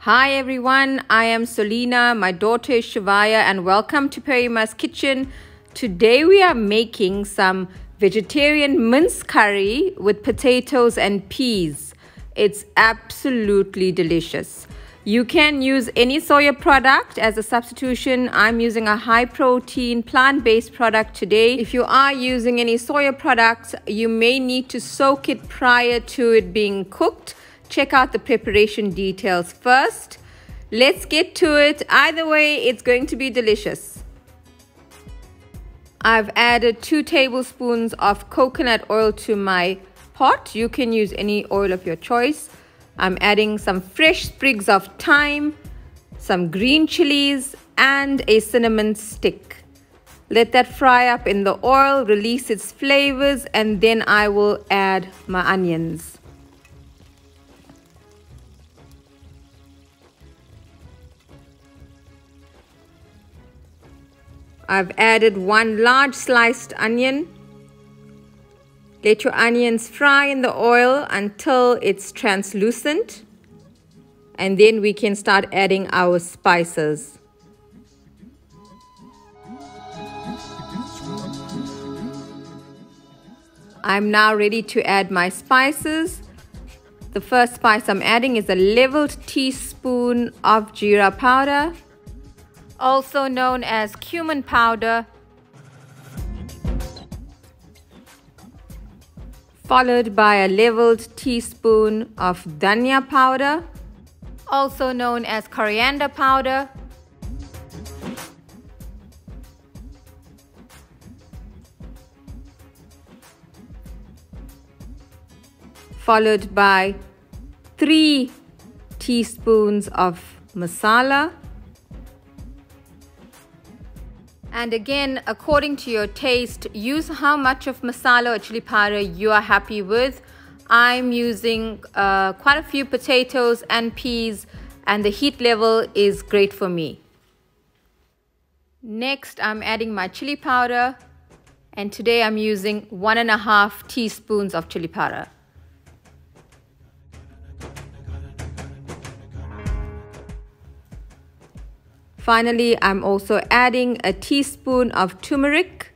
Hi everyone, I am Solina, my daughter is Shivaya, and welcome to Perima's kitchen. Today we are making some vegetarian mince curry with potatoes and peas. It's absolutely delicious. You can use any soya product as a substitution. I'm using a high protein plant-based product today. If you are using any soya products, you may need to soak it prior to it being cooked. Check out the preparation details first. Let's get to it. Either way, it's going to be delicious. I've added 2 tablespoons of coconut oil to my pot. You can use any oil of your choice. I'm adding some fresh sprigs of thyme, some green chilies, and a cinnamon stick. Let that fry up in the oil, release its flavors, and then I will add my onions. I've added 1 large sliced onion. Let your onions fry in the oil until it's translucent, and then we can start adding our spices. I'm now ready to add my spices. The first spice I'm adding is a leveled teaspoon of Jeera powder, also known as cumin powder, followed by a leveled teaspoon of Dhania powder, also known as coriander powder, followed by 3 teaspoons of masala. And again, according to your taste, use how much of masala or chili powder you are happy with. I'm using quite a few potatoes and peas, and the heat level is great for me. Next, I'm adding my chili powder, and today I'm using 1.5 teaspoons of chili powder. Finally, I'm also adding a teaspoon of turmeric.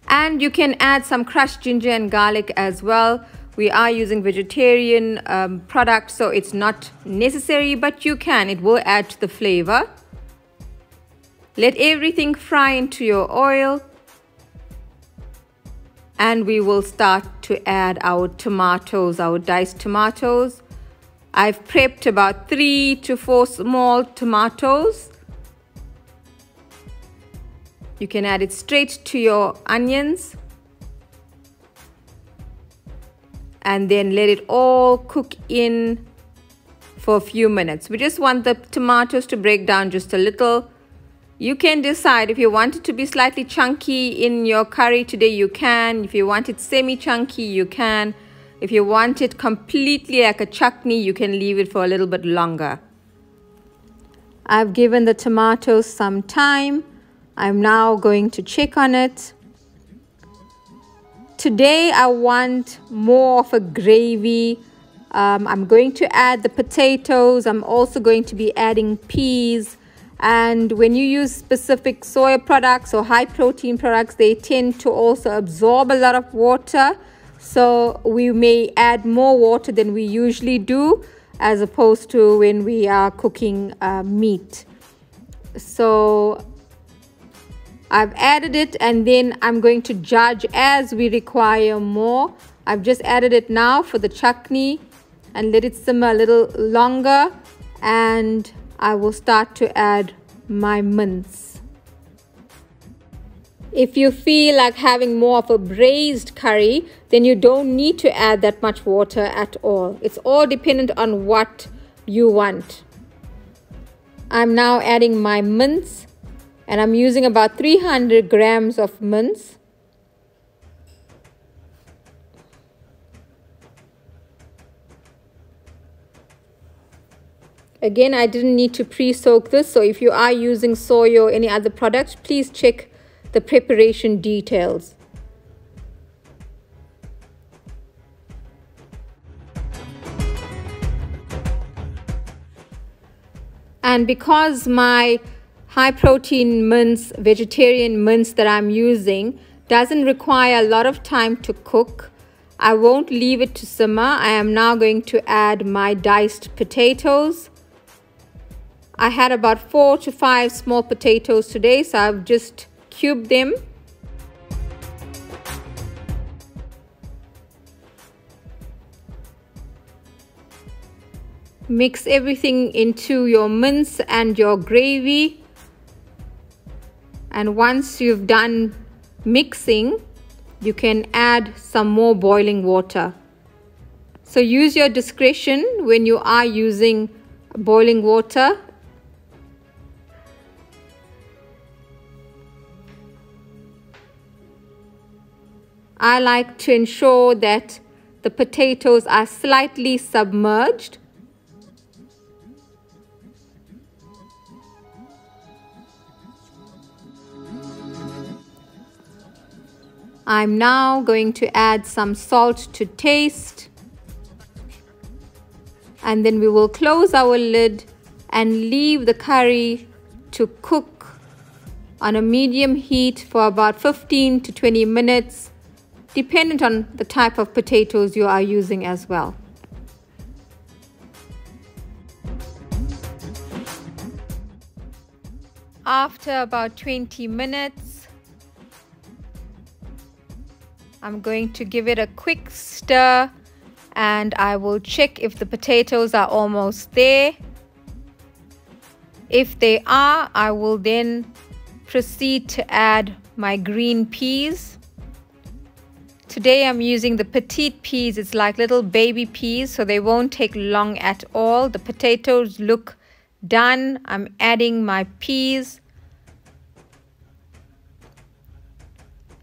And you can add some crushed ginger and garlic as well. We are using vegetarian products, so it's not necessary, but you can. It will add to the flavor. Let everything fry into your oil. And we will start to add our tomatoes, our diced tomatoes. I've prepped about 3 to 4 small tomatoes. You can add it straight to your onions. And then let it all cook in for a few minutes. We just want the tomatoes to break down just a little. You can decide if you want it to be slightly chunky in your curry today, you can. If you want it semi-chunky, you can. If you want it completely like a chutney, you can leave it for a little bit longer. I've given the tomatoes some time. I'm now going to check on it. Today I want more of a gravy. I'm going to add the potatoes. I'm also going to be adding peas. And when you use specific soya products or high protein products, they tend to also absorb a lot of water. So we may add more water than we usually do, as opposed to when we are cooking meat. So I've added it, and then I'm going to judge as we require more. I've just added it now for the chutney and let it simmer a little longer, and I will start to add my mince. If you feel like having more of a braised curry, then you don't need to add that much water at all. It's all dependent on what you want. I'm now adding my mince, and I'm using about 300 grams of mince. Again, I didn't need to pre-soak this, so if you are using soy or any other product, please check the preparation details. And because my high protein mince, vegetarian mince that I'm using doesn't require a lot of time to cook, I won't leave it to simmer. I am now going to add my diced potatoes. I had about 4 to 5 small potatoes today, so I've just cubed them. Mix everything into your mince and your gravy. And once you've done mixing, you can add some more boiling water. So use your discretion when you are using boiling water. I like to ensure that the potatoes are slightly submerged. I'm now going to add some salt to taste. And then we will close our lid and leave the curry to cook on a medium heat for about 15 to 20 minutes, dependent on the type of potatoes you are using as well. After about 20 minutes, I'm going to give it a quick stir and I will check if the potatoes are almost there. If they are, I will then proceed to add my green peas. Today I'm using the petite peas. It's like little baby peas, so they won't take long at all. The potatoes look done. I'm adding my peas.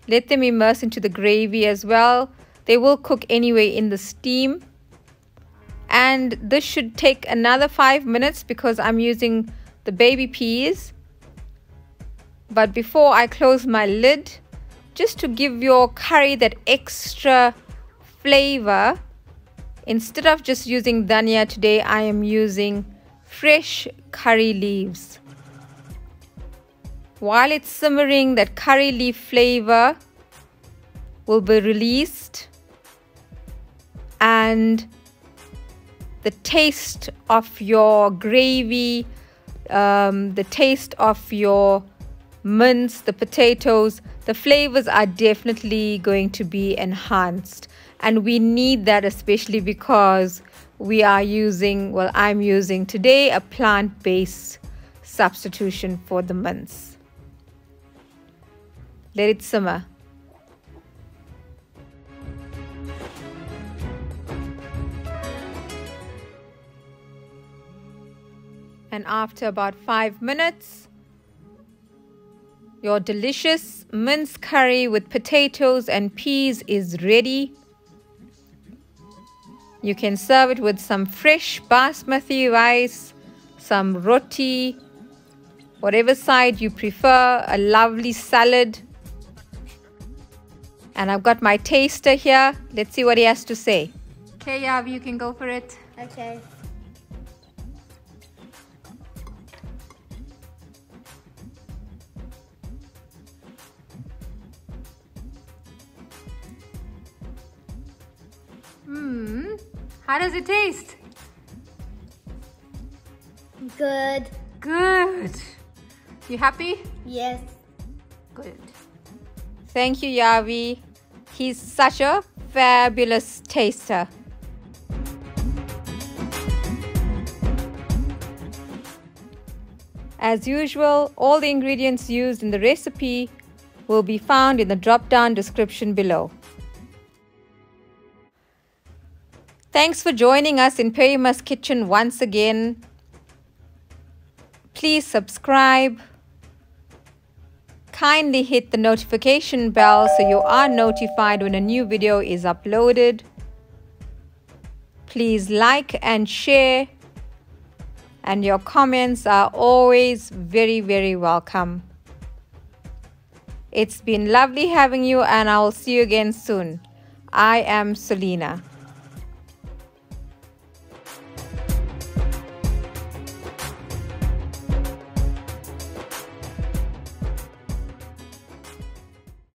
Let them immerse into the gravy as well. They will cook anyway in the steam. And this should take another 5 minutes because I'm using the baby peas. But before I close my lid, just to give your curry that extra flavor, instead of just using dhania today, I am using fresh curry leaves. While it's simmering, that curry leaf flavor will be released and the taste of your gravy, the taste of your mince, the potatoes, the flavors are definitely going to be enhanced. And we need that, especially because we are using, well, I'm using today a plant-based substitution for the mince. Let it simmer. And after about 5 minutes, your delicious mince curry with potatoes and peas is ready. You can serve it with some fresh basmati rice, some roti, whatever side you prefer, a lovely salad. And I've got my taster here. Let's see what he has to say. Okay, Yav, you can go for it. Okay. How does it taste? Good. Good. You happy? Yes. Good. Thank you, Yavi. He's such a fabulous taster. As usual, all the ingredients used in the recipe will be found in the drop-down description below. Thanks for joining us in Perima's kitchen once again. Please subscribe. Kindly hit the notification bell so you are notified when a new video is uploaded. Please like and share. And your comments are always very, very welcome. It's been lovely having you, and I will see you again soon. I am Selena.